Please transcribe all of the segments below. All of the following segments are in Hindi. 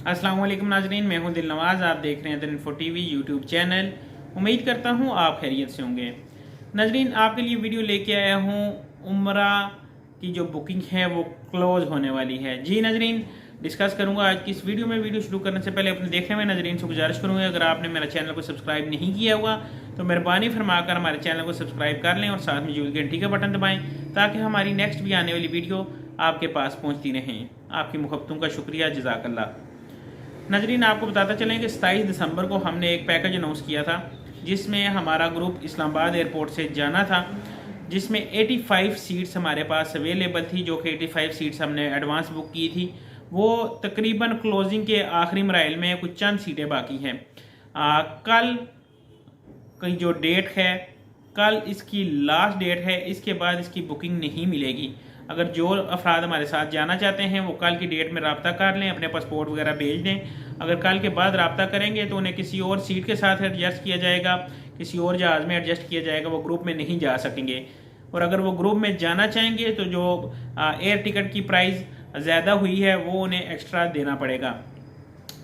अस्सलाम वालेकुम नाजरीन, मैं हूं दिल नवाज़। आप देख रहे हैं दिल-इन्फो टीवी यूट्यूब चैनल। उम्मीद करता हूं आप खैरियत से होंगे। नाजरीन, आपके लिए वीडियो लेके आया हूं। उम्रा की जो बुकिंग है वो क्लोज होने वाली है। जी नाजरीन, डिस्कस करूंगा आज की इस वीडियो में। वीडियो शुरू करने से पहले अपने देखने में नाजरीन से गुजारिश करूंगा, अगर आपने मेरा चैनल को सब्सक्राइब नहीं किया हुआ तो मेहरबानी फरमाकर हमारे चैनल को सब्सक्राइब कर लें और साथ में जो घंटी का बटन दबाएं ताकि हमारी नेक्स्ट भी आने वाली वीडियो आपके पास पहुंचती रहें। आपकी मुहब्बतों का शुक्रिया, जज़ाकल्लाह। नाजरीन, आपको बताता चलें कि 27 दिसंबर को हमने एक पैकेज अनाउंस किया था जिसमें हमारा ग्रुप इस्लामाबाद एयरपोर्ट से जाना था, जिसमें 85 सीट्स हमारे पास अवेलेबल थी, जो कि 85 सीट्स हमने एडवांस बुक की थी। वो तकरीबन क्लोजिंग के आखिरी मराइल में कुछ चंद सीटें बाकी हैं। कल की जो डेट है, कल इसकी लास्ट डेट है। इसके बाद इसकी बुकिंग नहीं मिलेगी। अगर जो अफराद हमारे साथ जाना चाहते हैं वो कल की डेट में रब्ता कर लें, अपने पासपोर्ट वगैरह भेज दें। अगर कल के बाद रब्ता करेंगे तो उन्हें किसी और सीट के साथ एडजस्ट किया जाएगा, किसी और जहाज़ में एडजस्ट किया जाएगा, वो ग्रुप में नहीं जा सकेंगे। और अगर वो ग्रुप में जाना चाहेंगे तो जो एयर टिकट की प्राइस ज़्यादा हुई है वो उन्हें एक्स्ट्रा देना पड़ेगा।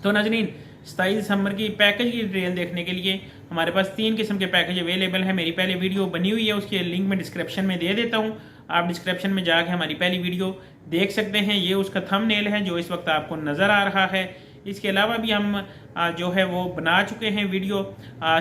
तो नाजरीन, 27 दिसंबर की पैकेज की डिटेल देखने के लिए हमारे पास 3 किस्म के पैकेज अवेलेबल है। मेरी पहले वीडियो बनी हुई है, उसके लिंक मैं डिस्क्रिप्शन में दे देता हूँ। आप डिस्क्रिप्शन में जाके हमारी पहली वीडियो देख सकते हैं। ये उसका थंबनेल है जो इस वक्त आपको नज़र आ रहा है। इसके अलावा भी हम जो है वो बना चुके हैं वीडियो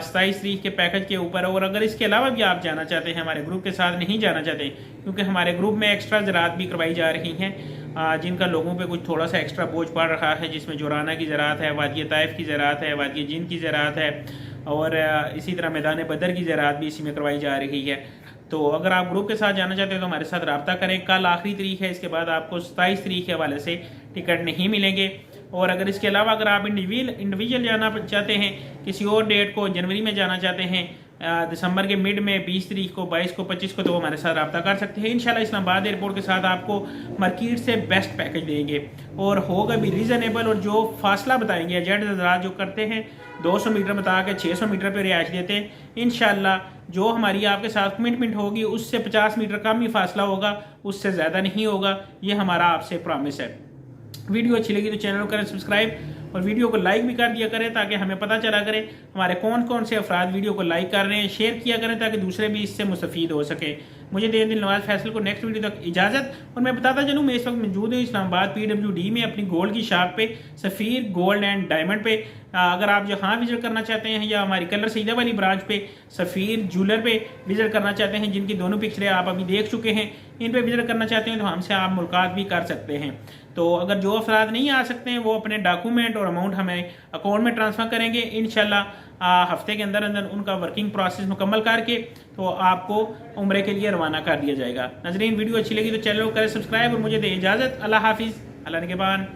27 तारीख के पैकेज के ऊपर। और अगर इसके अलावा भी आप जाना चाहते हैं, हमारे ग्रुप के साथ नहीं जाना चाहते, क्योंकि हमारे ग्रुप में एक्स्ट्रा ज़रात भी करवाई जा रही हैं जिनका लोगों पे कुछ थोड़ा सा एक्स्ट्रा बोझ पड़ रहा है, जिसमें जोराना की ज़रात है, वादिय ताइफ की ज़रात है, वादिय जिन की ज़रात है और इसी तरह मैदान बदर की ज़रात भी इसी में करवाई जा रही है। तो अगर आप ग्रुप के साथ जाना चाहते हैं तो हमारे साथ रब्ता करें। कल आखिरी तारीख है, इसके बाद आपको 27 तारीख के हवाले से टिकट नहीं मिलेंगे। और अगर इसके अलावा अगर आप इंडिविजुअल जाना चाहते हैं, किसी और डेट को जनवरी में जाना चाहते हैं, दिसंबर के मिड में 20 तारीख को, 22 को, 25 को, तो वो हमारे साथ रब्ता कर सकते हैं। इंशाल्लाह इस्लामाबाद एयरपोर्ट के साथ आपको मार्केट से बेस्ट पैकेज देंगे और होगा भी रीज़नेबल। और जो फासला बताएंगे, एजेंट हज़रात जो करते हैं 200 मीटर बता के 600 मीटर पर रिहाइश देते हैं, इंशाल्लाह जो हमारी आपके साथ कमिटमेंट होगी उससे 50 मीटर कम ही फासला होगा, उससे ज़्यादा नहीं होगा। ये हमारा आपसे प्रॉमिस है। वीडियो अच्छी लगी तो चैनल को करें सब्सक्राइब और वीडियो को लाइक भी कर दिया करें ताकि हमें पता चला करे हमारे कौन कौन से अफराद वीडियो को लाइक कर रहे हैं। शेयर किया करें ताकि दूसरे भी इससे मुस्तफ़ीद हो सके। मुझे दे दिल नवाज फैसल को नेक्स्ट वीडियो तक इजाज़त। और मैं बताता चलूँ, मैं इस वक्त मौजूद हूँ इस्लामाबाद PWD में अपनी गोल्ड की शॉप पे, सफ़ीर गोल्ड एंड डायमंड पे। अगर आप यहाँ विजिट करना चाहते हैं या हमारी कलर सईदा वाली ब्रांच पे सफ़ीर ज्वेलर पे विजिट करना चाहते हैं, जिनकी दोनों पिक्चरें आप अभी देख चुके हैं, इन पे विजिट करना चाहते हैं तो हमसे आप मुलाकात भी कर सकते हैं। तो अगर जो अफराद नहीं आ सकते हैं वो अपने डॉक्यूमेंट और अमाउंट हमें अकाउंट में ट्रांसफ़र करेंगे। इंशाल्लाह हफ्ते के अंदर अंदर उनका वर्किंग प्रोसेस मुकम्मल करके तो आपको उम्रे के लिए रवाना कर दिया जाएगा। नाजरीन, वीडियो अच्छी लगी तो चैनल को करें सब्सक्राइब और मुझे दे इजाज़त। अल्लाह हाफिज़, अल्लाह निगहबान।